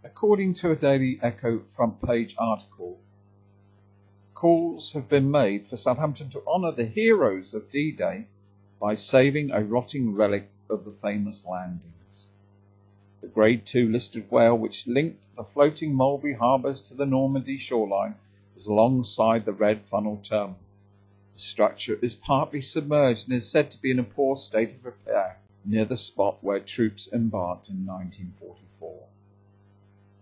According to a Daily Echo front page article, calls have been made for Southampton to honour the heroes of D-Day by saving a rotting relic of the famous landings. The Grade 2 listed whale which linked the floating Mulberry harbours to the Normandy shoreline is alongside the Red Funnel Terminal. The structure is partly submerged and is said to be in a poor state of repair near the spot where troops embarked in 1944.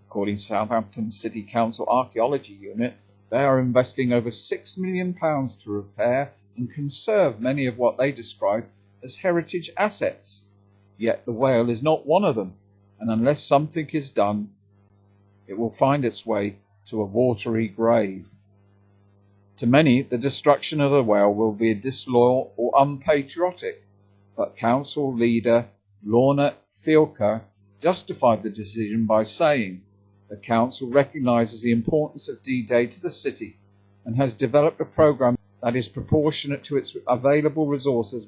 According to Southampton City Council Archaeology Unit, they are investing over £6 million to repair and conserve many of what they describe as heritage assets. Yet the whale is not one of them, and unless something is done, it will find its way to a watery grave. To many, the destruction of the whale will be disloyal or unpatriotic, but council leader Lorna Fielker justified the decision by saying, "The council recognises the importance of D-Day to the city and has developed a programme that is proportionate to its available resources.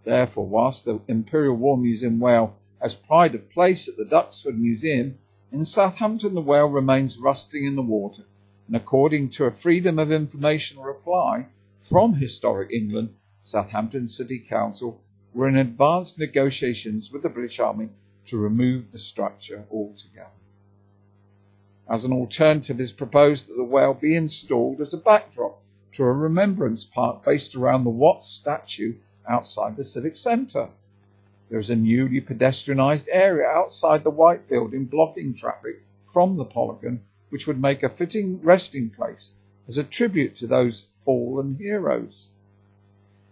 Therefore, whilst the Imperial War Museum whale has pride of place at the Duxford Museum, in Southampton the whale remains rusting in the water, and according to a Freedom of Information reply from Historic England, Southampton City Council were in advanced negotiations with the British Army to remove the structure altogether. As an alternative, it is proposed that the whale be installed as a backdrop to a remembrance park based around the Watts statue outside the Civic Centre. There is a newly pedestrianised area outside the White Building blocking traffic from the Polygon, which would make a fitting resting place as a tribute to those fallen heroes.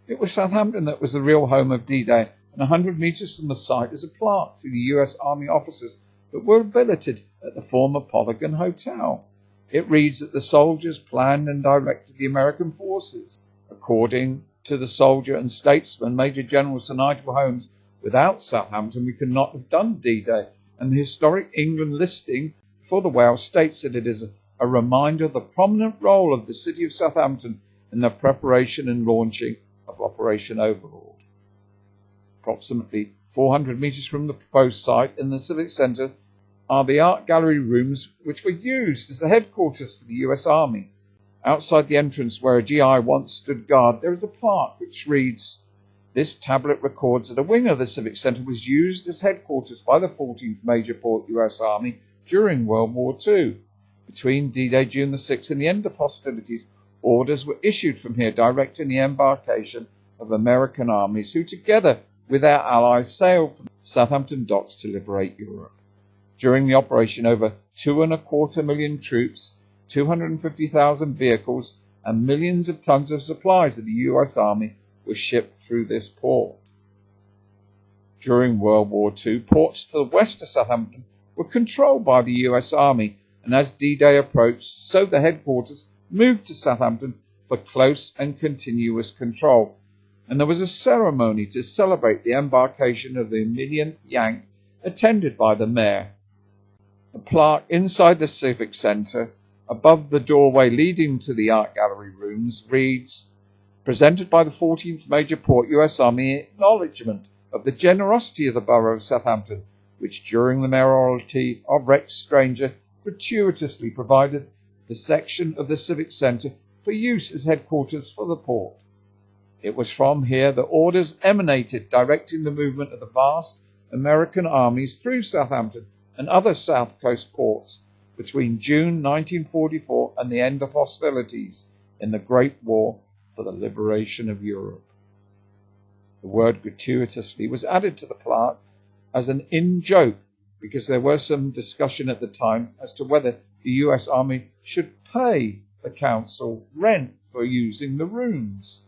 It was Southampton that was the real home of D-Day, and 100 metres from the site is a plaque to the US Army officers that were billeted at the former Polygon Hotel. It reads that the soldiers planned and directed the American forces. According to the soldier and statesman Major General Sir Nigel Holmes, without Southampton we could not have done D-Day, and the Historic England listing for the whale states that it is a reminder of the prominent role of the city of Southampton in the preparation and launching of Operation Overlord. Approximately 400 metres from the proposed site in the Civic Centre are the art gallery rooms which were used as the headquarters for the US Army. Outside the entrance where a GI once stood guard, there is a plaque which reads, "This tablet records that a wing of the Civic Centre was used as headquarters by the 14th Major Port US Army during World War II. Between D-Day June the 6th and the end of hostilities, orders were issued from here directing the embarkation of American armies who together with our allies sailed from Southampton docks to liberate Europe. During the operation, over 2.25 million troops, 250,000 vehicles, and millions of tons of supplies of the US Army were shipped through this port." During World War II, ports to the west of Southampton were controlled by the US Army, and as D-Day approached, so the headquarters moved to Southampton for close and continuous control, and there was a ceremony to celebrate the embarkation of the millionth Yank, attended by the Mayor. A plaque inside the Civic Centre, above the doorway leading to the art gallery rooms, reads, "Presented by the 14th Major Port US Army in acknowledgement of the generosity of the Borough of Southampton, which during the mayoralty of Rex Stranger gratuitously provided the section of the Civic Centre for use as headquarters for the port. It was from here that orders emanated directing the movement of the vast American armies through Southampton and other South Coast ports between June 1944 and the end of hostilities in the Great War for the liberation of Europe." The word gratuitously was added to the plaque as an in-joke because there was some discussion at the time as to whether the US Army should pay the council rent for using the rooms.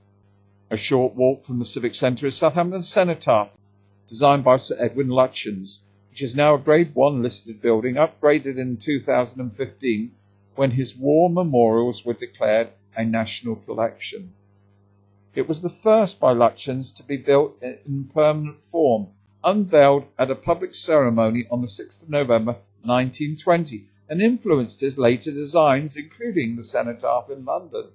A short walk from the Civic Centre is Southampton Cenotaph, designed by Sir Edwin Lutyens, which is now a Grade 1 listed building, upgraded in 2015 when his war memorials were declared a national collection. It was the first by Lutyens to be built in permanent form, unveiled at a public ceremony on the 6th of November 1920, and influenced his later designs, including the Cenotaph in London.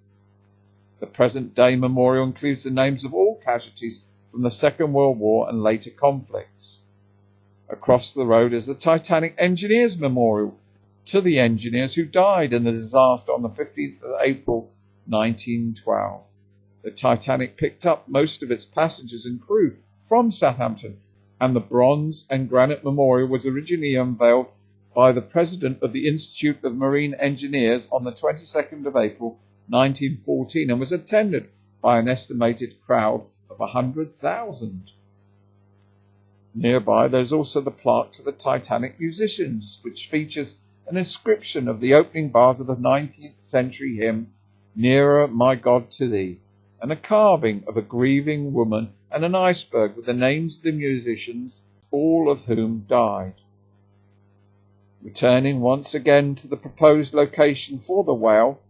The present-day memorial includes the names of all casualties from the Second World War and later conflicts. Across the road is the Titanic Engineers Memorial, to the engineers who died in the disaster on the 15th of April 1912. The Titanic picked up most of its passengers and crew from Southampton, and the bronze and granite memorial was originally unveiled by the president of the Institute of Marine Engineers on the 22nd of April 1914 and was attended by an estimated crowd of 100,000. Nearby there's also the plaque to the Titanic musicians, which features an inscription of the opening bars of the 19th century hymn, "Nearer, my God, to Thee," and a carving of a grieving woman and an iceberg with the names of the musicians, all of whom died. Returning once again to the proposed location for the whale,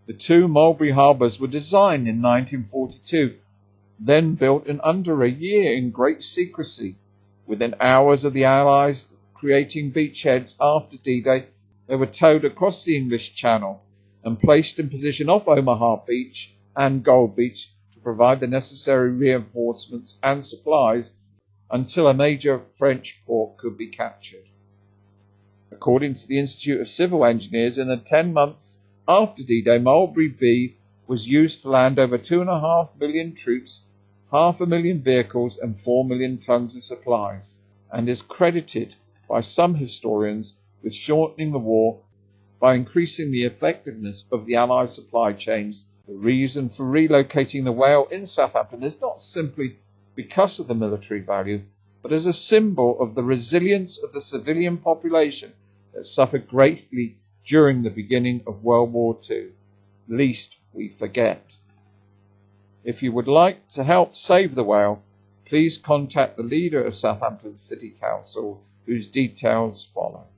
the two Mulberry harbours were designed in 1942, then built in under a year in great secrecy. Within hours of the Allies creating beachheads after D-Day, they were towed across the English Channel and placed in position off Omaha Beach and Gold Beach to provide the necessary reinforcements and supplies until a major French port could be captured. According to the Institute of Civil Engineers, in the 10 months after D-Day, Mulberry B was used to land over 2.5 million troops, 500,000 vehicles and 4 million tons of supplies, and is credited by some historians with shortening the war by increasing the effectiveness of the Allied supply chains. The reason for relocating the whale in Southampton is not simply because of the military value, but as a symbol of the resilience of the civilian population that suffered greatly during the beginning of World War II, lest we forget. If you would like to help save the whale, please contact the leader of Southampton City Council, whose details follow.